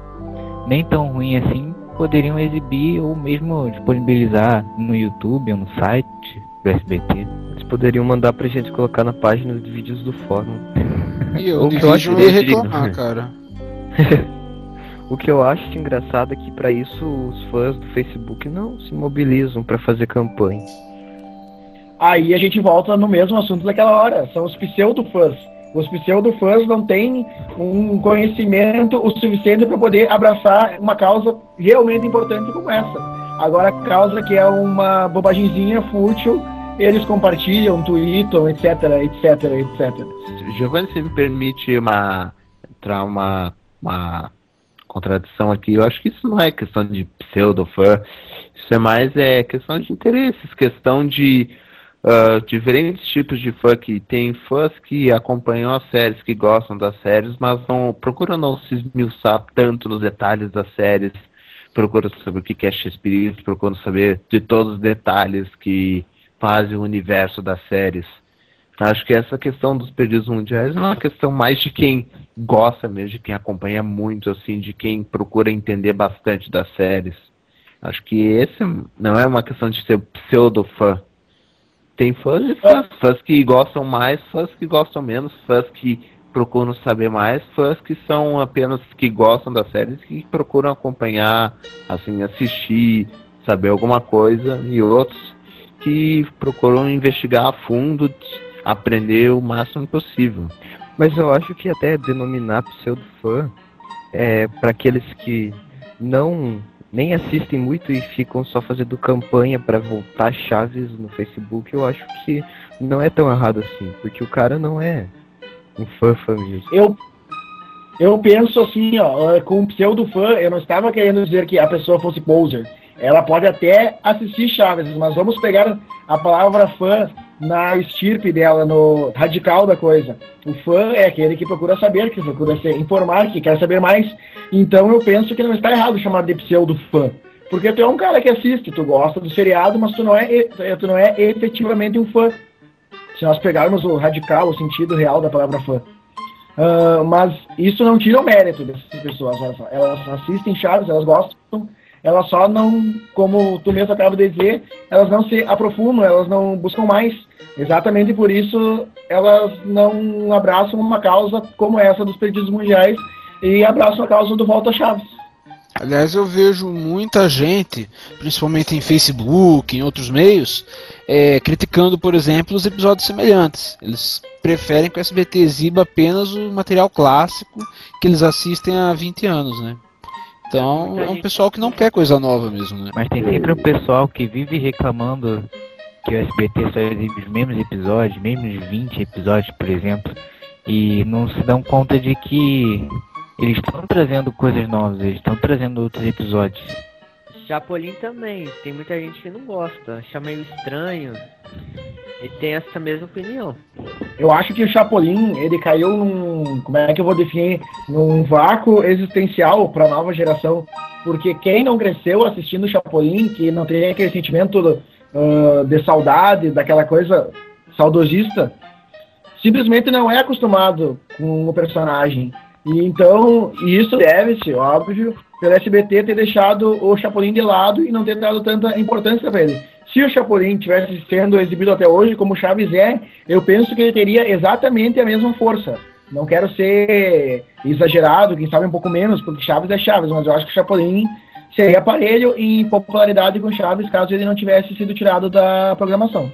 nem tão ruim assim, poderiam exibir ou mesmo disponibilizar no YouTube ou no site do SBT. Eles poderiam mandar pra gente colocar na página de vídeos do fórum. E eu acho reclamar, cara. O que eu acho engraçado é que para isso os fãs do Facebook não se mobilizam para fazer campanha. Aí a gente volta no mesmo assunto daquela hora, são os pseudo-fãs. Os pseudo-fãs não têm um conhecimento o suficiente para poder abraçar uma causa realmente importante como essa. Agora, a causa que é uma bobagemzinha fútil, eles compartilham, tweetam, etc, etc, etc. Giovanni, se me permite entrar uma contradição aqui, eu acho que isso não é questão de pseudo-fã, isso é mais questão de interesses, questão de diferentes tipos de fã, que tem fãs que acompanham as séries, que gostam das séries, mas procuram não se esmiuçar tanto nos detalhes das séries, procuram saber o que é Shakespeare, procuram saber de todos os detalhes que fazem o universo das séries. Acho que essa questão dos perdidos mundiais é uma questão mais de quem gosta mesmo, de quem acompanha muito, assim, de quem procura entender bastante das séries. Acho que esse não é uma questão de ser pseudo-fã. Tem fãs e fãs que gostam mais, fãs que gostam menos, fãs que procuram saber mais, fãs que são apenas que gostam das séries, que procuram acompanhar, assim, assistir, saber alguma coisa, e outros que procuram investigar a fundo, aprender o máximo possível. Mas eu acho que até denominar pseudo-fã para aqueles que nem assistem muito e ficam só fazendo campanha para voltar chaves no Facebook, eu acho que não é tão errado assim, porque o cara não é um fã mesmo. Eu penso assim, com pseudo-fã, eu não estava querendo dizer que a pessoa fosse poser. Ela pode até assistir Chaves, mas vamos pegar a palavra fã na estirpe dela, no radical da coisa. O fã é aquele que procura saber, que procura se informar, que quer saber mais. Então eu penso que não está errado chamar de pseudo-fã. Porque tu é um cara que assiste, tu gosta do seriado, mas tu não é efetivamente um fã. Se nós pegarmos o radical, o sentido real da palavra fã. Mas isso não tira o mérito dessas pessoas. Elas assistem Chaves, elas gostam, elas só não, como tu mesmo acaba de dizer, elas não se aprofundam, elas não buscam mais. Exatamente por isso elas não abraçam uma causa como essa dos perdidos mundiais e abraçam a causa do Volta Chaves. Aliás, eu vejo muita gente, principalmente em Facebook, em outros meios, criticando, por exemplo, os episódios semelhantes. Eles preferem que o SBT exiba apenas o material clássico que eles assistem há 20 anos, né? Então, é um pessoal que não quer coisa nova mesmo, né? Mas tem sempre um pessoal que vive reclamando que o SBT só exibe os mesmos episódios, mesmos 20 episódios, por exemplo, e não se dão conta de que eles estão trazendo coisas novas, eles estão trazendo outros episódios. Chapolin também, tem muita gente que não gosta, acha meio estranho e tem essa mesma opinião. Eu acho que o Chapolin, ele caiu num, como é que eu vou definir, num vácuo existencial para a nova geração, porque quem não cresceu assistindo o Chapolin, que não tem aquele sentimento de saudade, daquela coisa saudosista, simplesmente não é acostumado com o personagem. E então, isso deve-se, óbvio, pelo SBT ter deixado o Chapolin de lado e não ter dado tanta importância para ele. Se o Chapolin tivesse sendo exibido até hoje, como o Chaves é, eu penso que ele teria exatamente a mesma força. Não quero ser exagerado, quem sabe um pouco menos, porque Chaves é Chaves, mas eu acho que o Chapolin seria parelho em popularidade com Chaves caso ele não tivesse sido tirado da programação.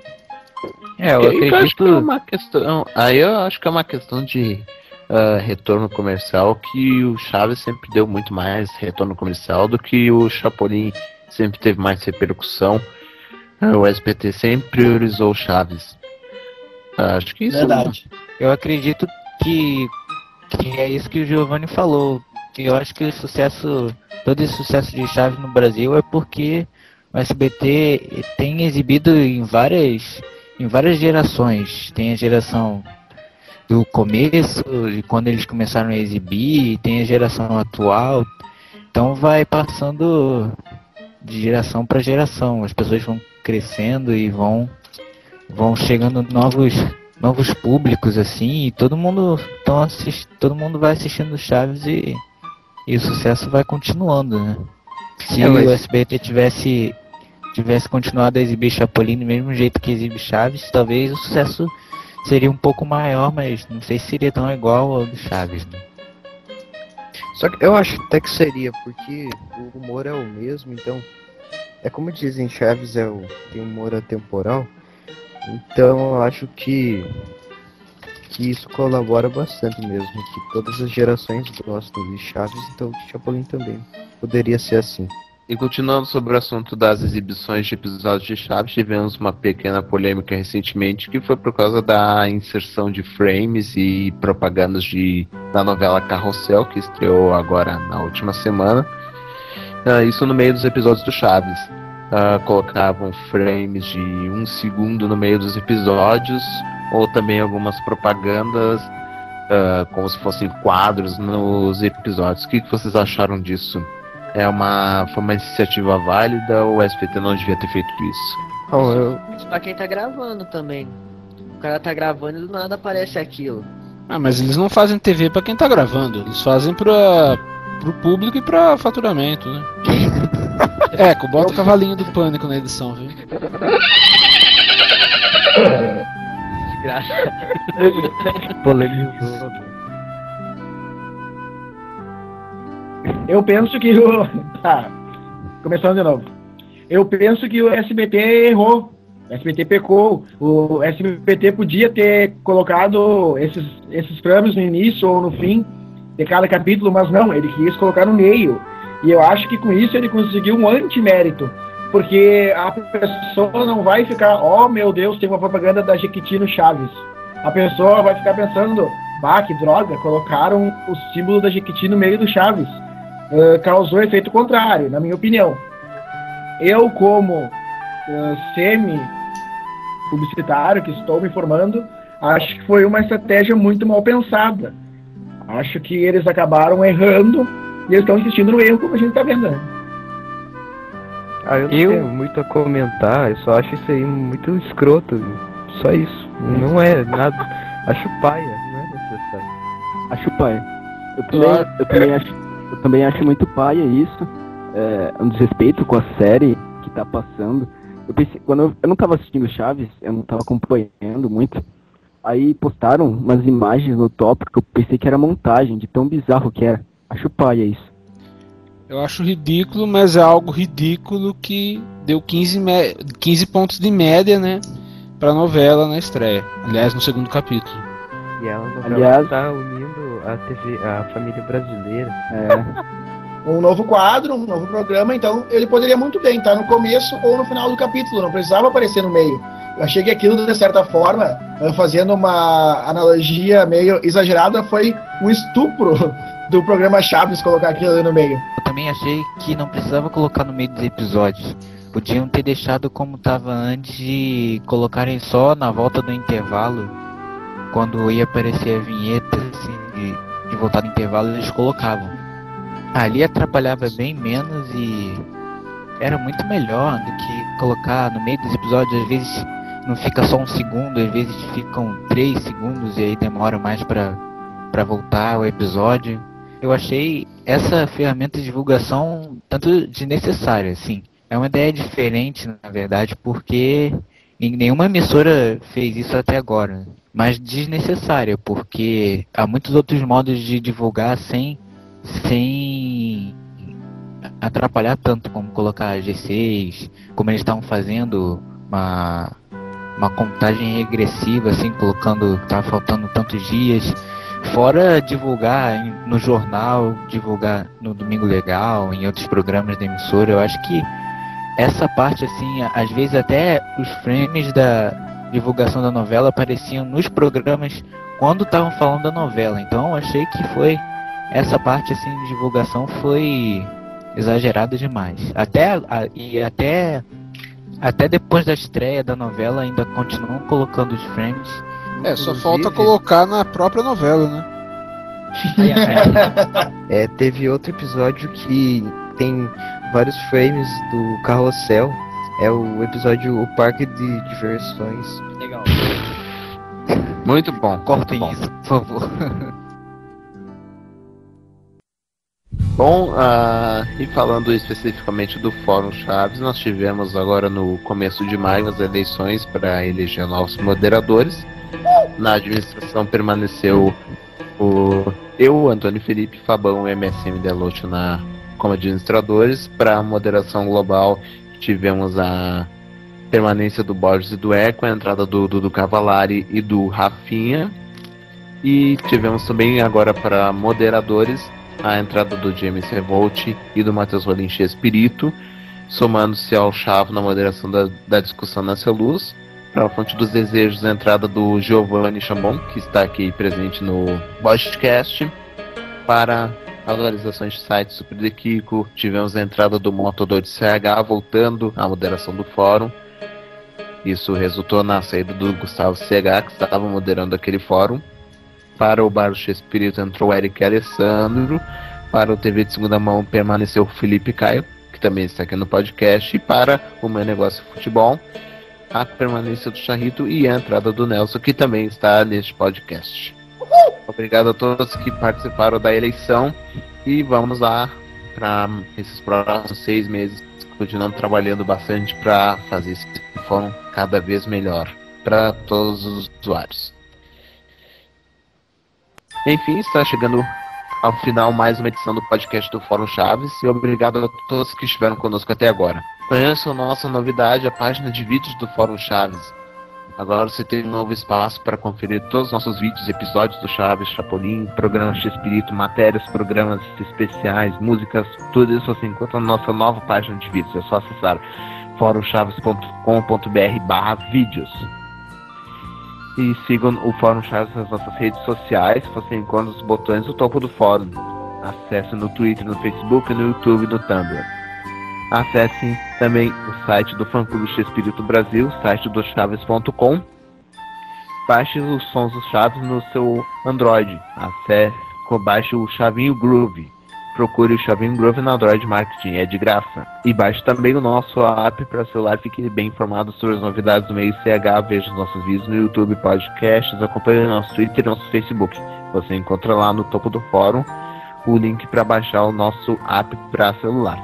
Eu acho que é uma questão. Aí eu acho que é uma questão de retorno comercial, que o Chaves sempre deu muito mais retorno comercial do que o Chapolin sempre teve mais repercussão. O SBT sempre priorizou o Chaves. Acho que isso. Verdade. Eu acredito que é isso que o Giovanni falou. Eu acho que o sucesso, todo esse sucesso de Chaves no Brasil é porque o SBT tem exibido em várias gerações. Tem a geração do começo, de quando eles começaram a exibir, tem a geração atual. Então vai passando de geração para geração. As pessoas vão crescendo e vão chegando novos públicos, assim, e todo mundo vai assistindo Chaves e o sucesso vai continuando, né? Se o SBT tivesse continuado a exibir Chapolin do mesmo jeito que exibe Chaves, talvez o sucesso seria um pouco maior, mas não sei se seria tão igual ao do Chaves, né? Só que eu acho até que seria, porque o humor é o mesmo, então é como dizem, Chaves tem humor atemporal, então eu acho que isso colabora bastante mesmo, que todas as gerações gostam de Chaves, então de Chapolin também poderia ser assim. E continuando sobre o assunto das exibições de episódios de Chaves, tivemos uma pequena polêmica recentemente, que foi por causa da inserção de frames e propagandas da novela Carrossel, que estreou agora na última semana. Isso no meio dos episódios do Chaves. Colocavam frames de 1 segundo no meio dos episódios, ou também algumas propagandas como se fossem quadros nos episódios. O que vocês acharam disso? Foi uma iniciativa válida ou o SBT não devia ter feito isso? Isso pra quem tá gravando também. O cara tá gravando e do nada aparece aquilo. Mas eles não fazem TV pra quem tá gravando, eles fazem pro público e pra faturamento, né? Bota o cavalinho do Pânico na edição, viu? Desgraça. Polemizou. Eu penso que começando de novo. Eu penso que o SBT errou. O SBT pecou. O SBT podia ter colocado esses prêmios no início ou no fim de cada capítulo, mas não, ele quis colocar no meio. E eu acho que com isso ele conseguiu um antimérito. Porque a pessoa não vai ficar, oh meu Deus, tem uma propaganda da Jequiti no Chaves. A pessoa vai ficar pensando, que droga, colocaram o símbolo da Jequiti no meio do Chaves. Causou efeito contrário, na minha opinião. Eu, como semi-publicitário que estou me formando, acho que foi uma estratégia muito mal pensada. Acho que eles acabaram errando e eles estão insistindo no erro, como a gente está vendo, né? Eu não tenho muito a comentar, eu só acho isso aí muito escroto. Só isso. Não é nada. Acho paia, não é necessário. Acho paia. Eu também acho muito paia isso. Um desrespeito com a série que tá passando. Eu pensei, quando eu não tava assistindo Chaves, eu não tava acompanhando muito. Aí postaram umas imagens no tópico que eu pensei que era montagem, de tão bizarro que era. Acho paia isso. Eu acho ridículo, mas é algo ridículo que deu 15 pontos de média, né, pra novela na estreia. Aliás, no segundo capítulo. E é uma novela que tá unindo a TV, a família brasileira. Um novo quadro, um novo programa, então ele poderia muito bem estar no começo ou no final do capítulo, não precisava aparecer no meio. Eu achei que aquilo, de certa forma, fazendo uma analogia meio exagerada, foi um estupro do programa Chaves colocar aquilo ali no meio. Eu também achei que não precisava colocar no meio dos episódios. Podiam ter deixado como estava antes e colocarem só na volta do intervalo, quando ia aparecer a vinheta, assim, de voltar do intervalo, eles colocavam. Ali atrapalhava bem menos e era muito melhor do que colocar no meio dos episódios. Às vezes não fica só um segundo, às vezes ficam 3 segundos e aí demora mais para voltar o episódio. Eu achei essa ferramenta de divulgação tanto desnecessária, assim. É uma ideia diferente, na verdade, porque nenhuma emissora fez isso até agora. Mas desnecessária, porque há muitos outros modos de divulgar sem atrapalhar tanto, como colocar G6, como eles estavam fazendo uma contagem regressiva, assim, colocando que estava faltando tantos dias, fora divulgar no jornal, divulgar no Domingo Legal, em outros programas da emissora. Eu acho que essa parte, assim, às vezes até os frames da divulgação da novela apareciam nos programas quando estavam falando da novela. Então eu achei que essa parte, assim, de divulgação foi exagerada demais. Até depois da estreia da novela ainda continuam colocando os frames. Só falta colocar na própria novela, né? Teve outro episódio que tem vários frames do Carrossel. É o episódio O Parque de Diversões. Legal. Muito bom. Cortem muito bom. isso, por favor. Bom, e falando especificamente do Fórum Chaves, nós tivemos agora no começo de maio as eleições para eleger novos moderadores. Na administração permaneceu eu, Antônio Felipe, Fabão e MSM Deloche como administradores. Para a moderação global tivemos a permanência do Borges e do Eco, a entrada do Dudu Cavalari e do Rafinha. E tivemos também agora para moderadores a entrada do James Revolt e do Matheus Rolinche Espírito, somando-se ao Chavo na moderação da discussão na Celuz. Para a Fonte dos Desejos, a entrada do Giovanni Chambon, que está aqui presente no podcast. Para atualizações de site Super de Kiko, tivemos a entrada do Motodor de CH, voltando à moderação do fórum. Isso resultou na saída do Gustavo CH, que estava moderando aquele fórum. Para o Bar do Espírito entrou o Eric Alessandro. Para o TV de Segunda Mão permaneceu o Felipe Caio, que também está aqui no podcast. E para o Meu Negócio Futebol, a permanência do Charrito e a entrada do Nelson, que também está neste podcast. Obrigado a todos que participaram da eleição. E vamos lá para esses próximos 6 meses, continuando trabalhando bastante para fazer esse fórum cada vez melhor para todos os usuários. Enfim, está chegando ao final mais uma edição do podcast do Fórum Chaves e obrigado a todos que estiveram conosco até agora. Conheçam nossa novidade, a página de vídeos do Fórum Chaves. Agora você tem um novo espaço para conferir todos os nossos vídeos, episódios do Chaves, Chapolin, programas de espírito, matérias, programas especiais, músicas, tudo isso você encontra na nossa nova página de vídeos. É só acessar forumchaves.com.br/vídeos. E sigam o Fórum Chaves nas nossas redes sociais. Você encontra os botões no topo do fórum. Acesse no Twitter, no Facebook, no YouTube e no Tumblr. Acesse também o site do Fã-Clube Espírito Brasil, site do chaves.com. Baixe os sons dos Chaves no seu Android. Baixe o Chavinho Groove. Procure o Chavinho Groove no Android Marketing, é de graça. E baixe também o nosso app para celular, fique bem informado sobre as novidades do meio CH, veja os nossos vídeos no YouTube, podcasts, acompanhe o nosso Twitter e nosso Facebook. Você encontra lá no topo do fórum o link para baixar o nosso app para celular.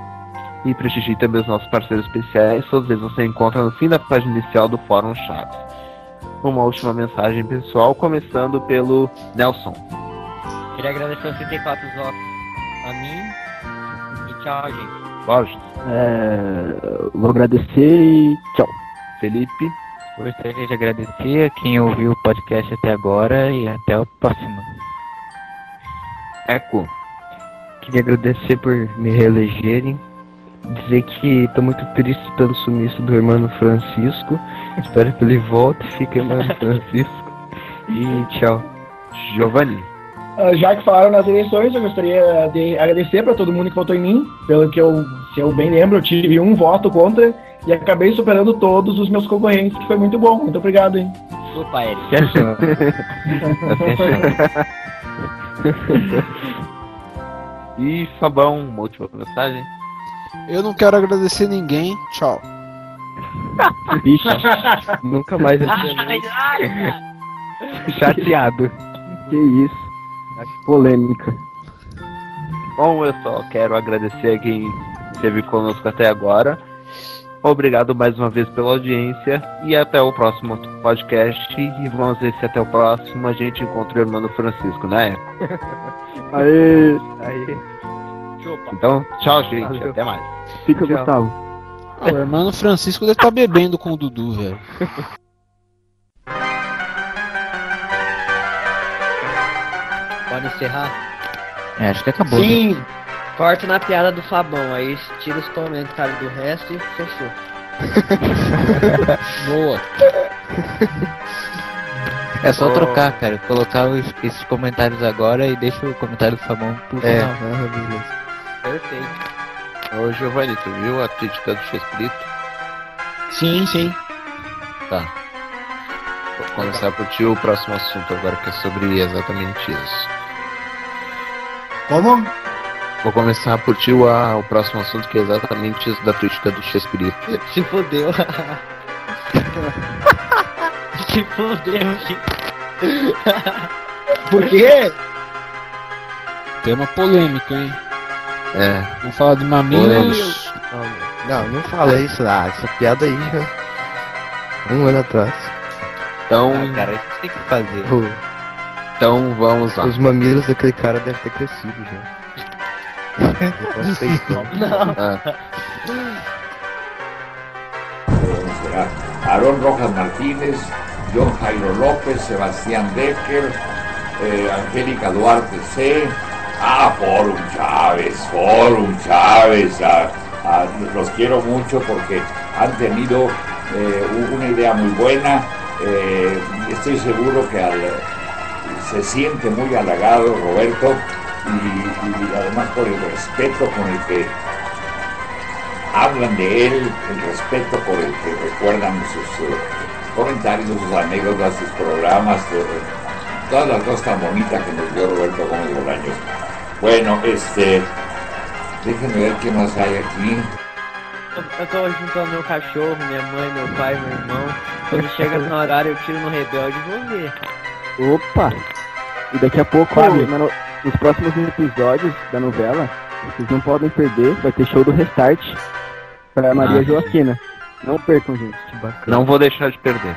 E prestigie também os nossos parceiros especiais, todos eles você encontra no fim da página inicial do Fórum Chaves. Uma última mensagem pessoal, começando pelo Nelson. Queria agradecer os 34 votos a mim e Tchau, gente. Borges. Vou agradecer e tchau. Felipe. Gostaria de agradecer a quem ouviu o podcast até agora e até o próximo. Eco. Queria agradecer por me reelegerem. Dizer que tô muito triste pelo sumiço do irmão Francisco. Espero que ele volte, fique irmão Francisco. E tchau. Giovanni. Já que falaram nas eleições, eu gostaria de agradecer para todo mundo que votou em mim. Pelo que se eu bem lembro, eu tive um voto contra e acabei superando todos os meus concorrentes, que foi muito bom. Muito obrigado, hein? Desculpa, Eric. E Fabão, uma última mensagem. Eu não quero agradecer ninguém. Tchau. Bicho, nunca mais chateado. Que isso. Polêmica. Bom, eu só quero agradecer a quem esteve conosco até agora. Obrigado mais uma vez pela audiência e até o próximo podcast. E vamos ver se até o próximo a gente encontra o irmão Francisco, né? Aê. Então, tchau, gente. Valeu. Até mais. Fica, Tchau. Gustavo. O irmão Francisco deve estar bebendo com o Dudu, velho. Pode encerrar? Acho que acabou. né? Sim. Corta na piada do Fabão, aí tira os comentários do resto e fechou. Boa. É só trocar, cara. Colocar esses comentários agora e deixa o comentário do Fabão pro final. Beleza. Perfeito. Ô Giovanni, tu viu a crítica do Chespirito? Sim. Tá. Vou começar por ti o próximo assunto agora, que é sobre exatamente isso. Como? Vou começar por ti o próximo assunto, que é exatamente isso da crítica do Chespirito. Se fodeu. Se fodeu, gente. Por quê? Tema polêmico, hein? É. Vamos falar de mamilos. Não falei isso lá. Essa piada aí já. Um ano atrás. Então, Cara, a gente tem que fazer. então vamos lá. Os mamilos daquele cara devem ter crescido já. Ah, Será Aarón Rojas Martínez, John Jairo López, Sebastián Decker, Angélica Duarte C. Forum Chávez. Los quiero mucho porque han tenido una idea muy buena. Estoy seguro que se siente muy halagado Roberto y además por el respeto con el que hablan de él, el respeto por el que recuerdan sus comentarios, sus anécdotas, sus programas, todas las cosas tan bonitas que nos dio Roberto Gómez Bolaños. Bueno, déjenme ver qué más hay aquí. Eu tô juntando meu cachorro, minha mãe, meu pai, meu irmão. Quando chega no horário eu tiro no Rebelde e vou ver. Opa! E daqui a pouco, nos próximos episódios da novela, vocês não podem perder, vai ter show do Restart pra Maria Joaquina. Não percam, gente. Que bacana. não vou deixar de perder.